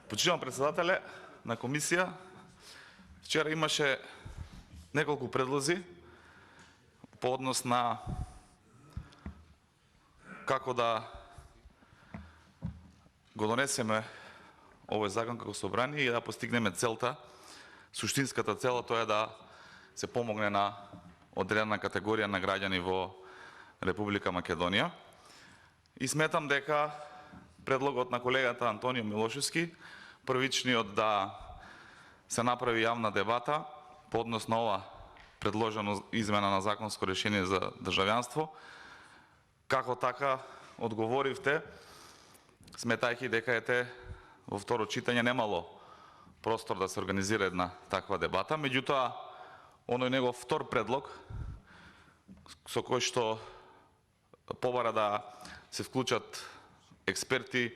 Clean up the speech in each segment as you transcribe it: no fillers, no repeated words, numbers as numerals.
Почитувам председателе на комисија. Вчера имаше неколку предлози по однос на како да го донесеме овој закон како собрание и да постигнеме целта, суштинската цела, тоа е да се помогне на одредена категорија на граѓани во Република Македонија. И сметам дека предлогот на колегата Антонио Милошевски, првичниот да се направи јавна дебата по однос на ова предложено измена на законско решение за државјанство, како така одговоривте, сметајќи дека во второ читање немало простор да се организира една таква дебата. Меѓутоа, оној негов втор предлог, со кој што побара да се вклучат експерти,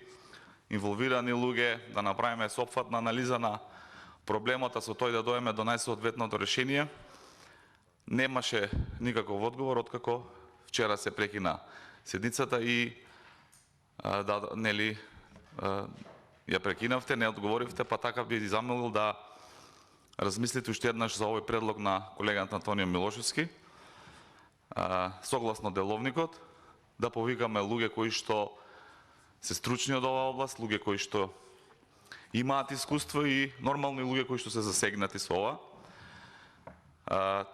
инволвирани луѓе, да направиме сопфатна анализа на проблемот, а со тој да доеме до најсоодветното решение, немаше никаков одговор, откако вчера се прекина седницата и ја прекинавте, не одговоривте, па така би замолил да размислите уште еднаш за овој предлог на колегата Антонио Милошевски, согласно деловникот, да повикаме луѓе кои што се стручни од оваа област, луѓе кои што имаат искуство и нормални луѓе кои што се засегнати со ова.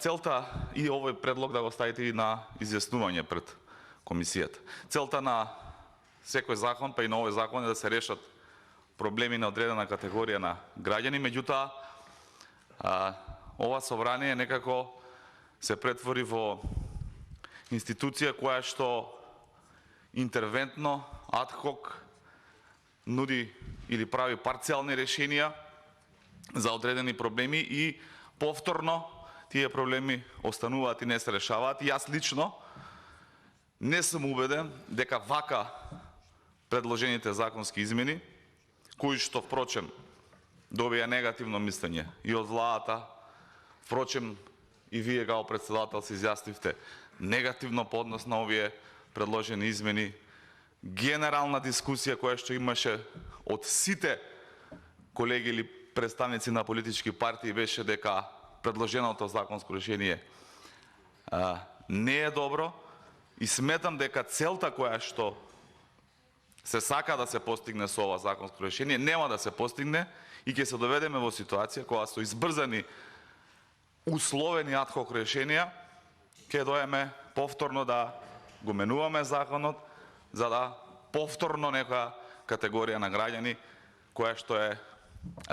Целта и овој предлог да го ставите и на изјаснување пред комисијата. Целта на секој закон, па и на овој закон е да се решат проблеми на одредена категорија на граѓани, меѓутоа ова собрание некако се претвори во институција која што интервентно, адхок, нуди или прави парцијални решенија за одредени проблеми и повторно тие проблеми остануваат и не се решаваат. И јас лично не сум убеден дека вака предложените законски измени, кои што впрочем добија негативно мислење и од владата, впрочем и вие како председател се изјаснивте негативно по однос на овие предложени измени, генерална дискусија која што имаше од сите колеги или представници на политички партии беше дека предложеното законско решение не е добро и сметам дека целта која што се сака да се постигне со ова законско решение нема да се постигне и ќе се доведеме во ситуација кога со избрзани условени адхок решенија ќе доеме повторно да го менуваме законот, за да повторно некоја категорија на граѓани која што е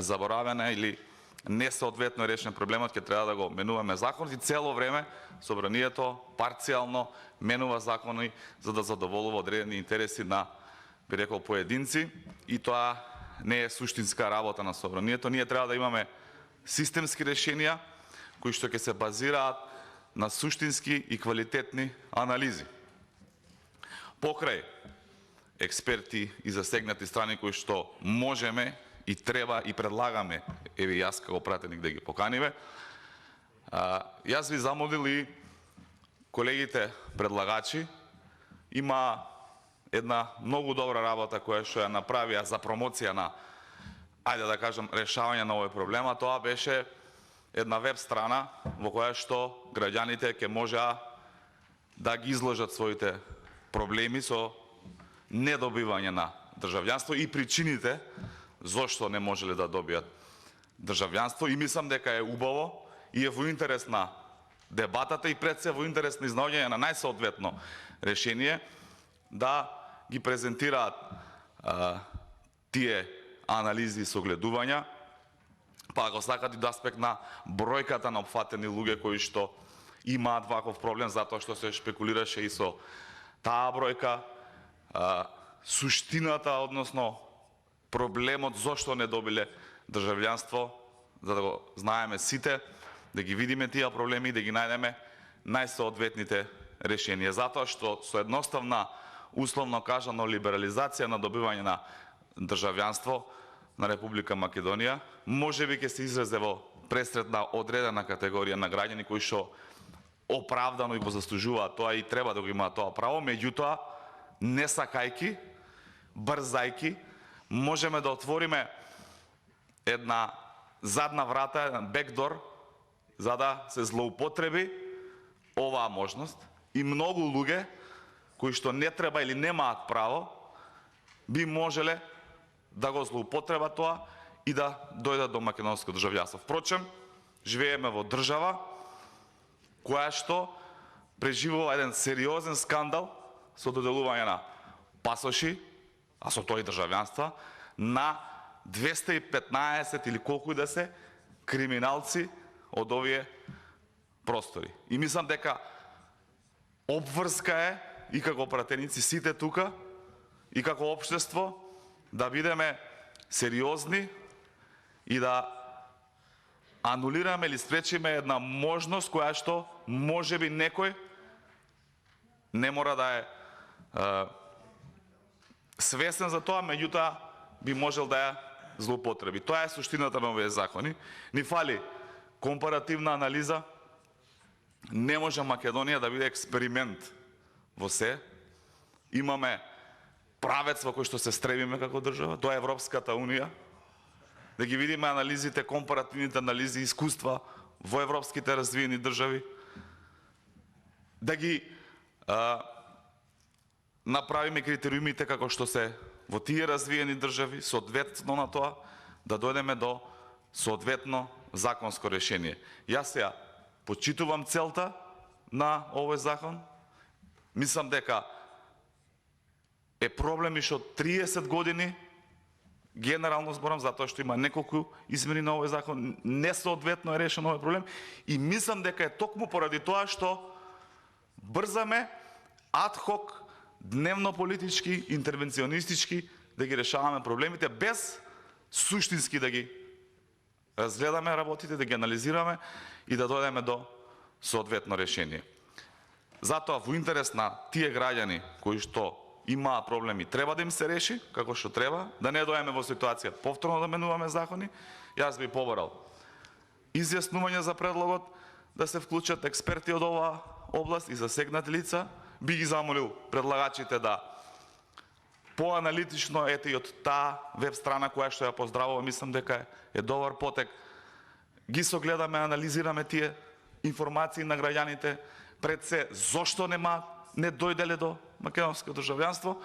заборавена или несоодветно решен проблемот, ќе треба да го менуваме законот и цело време собранието парцијално менува закони за да задоволува одредени интереси на, би рекол, поединци, и тоа не е суштинска работа на собранието. Ние треба да имаме системски решенија кои што ќе се базираат на суштински и квалитетни анализи. Покрај експерти и засегнати страни кои што можеме и треба и предлагаме, еве јас како пратеник да ги поканиме, јас ви замолил и колегите предлагачи, има една многу добра работа која што ја направија за промоција на, ајде да кажам, решавање на овој проблем, а тоа беше една веб страна во која што граѓаните ќе можеа да ги изложат своите проблеми со недобивање на државјанство и причините зошто не можеле да добијат државјанство. И мислам дека е убаво и е во интерес на дебатата и пред се во интерес на изнаоѓање на најсоодветно решение да ги презентираат тие анализи и согледувања, па ако сакат и до аспект на бројката на опфатени луѓе кои што имаат ваков проблем, затоа што се шпекулираше и со таа бројка, суштината, односно проблемот зошто не добиле државјанство, за да го знаеме сите, да ги видиме тие проблеми и да ги најдеме најсоодветните решенија. Затоа што со едноставна, условно кажано, либерализација на добивање на државјанство на Република Македонија, можеби ќе се изразе во пресретна одредена категорија на граѓани кои што оправдано и го заслужуваат тоа и треба да го имаат тоа право, меѓутоа не сакајки, брзајки, можеме да отвориме една задна врата, еден бекдор, за да се злоупотреби оваа можност и многу луѓе кои што не треба или немаат право би можеле да го злоупотребат тоа и да дојдат до македонско државјанство. Впрочем, живееме во држава која што преживува еден сериозен скандал со доделување на пасоши, а со тоа и државјанства, на 215 или колку и да се криминалци од овие простори. И мислам дека обврска е и како пратеници сите тука и како општество да бидеме сериозни и да анулираме или спречиме една можност која што можеби некој не мора да е свесен за тоа, меѓутоа би можел да ја злоупотреби. Тоа е суштината на овие закони. Ни фали компаративна анализа. Не може Македонија да биде експеримент во се. Имаме правец во кој што се стребиме како држава, тоа е Европската унија. Да ги видиме анализите, компаративните анализи, искуства во европските развиени држави. Да ги направиме критериумите како што се во тие развиени држави, соодветно на тоа да дојдеме до соодветно законско решение. Јас сега почитувам целта на овој закон. Мислам дека е проблем и што 30 години, генерално зборам, затоа што има неколку измени на овој закон, несоодветно е решен овој проблем и мислам дека е токму поради тоа што брзаме адхок, дневно политички, интервенционистички да ги решаваме проблемите без суштински да ги разгледаме работите, да ги анализираме и да дојдеме до соодветно решение. Затоа во интерес на тие граѓани кои што имаат проблеми, треба да им се реши како што треба, да не дојдеме во ситуација повторно да менуваме закони. Јас би побарал изјаснување за предлогот да се вклучат експерти од оваа област и засегнати лица. Би ги замолил предлагачите да поаналитично, ете и од таа веб страна која што ја поздравувам, мислам дека е добар потек, ги согледаме, анализираме тие информации на граѓаните, пред се зошто не дојделе до македонско државјанство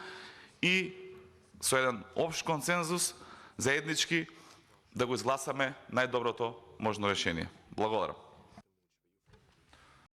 и со еден општ консензус заеднички да го изгласаме најдоброто можно решение. Благодарам.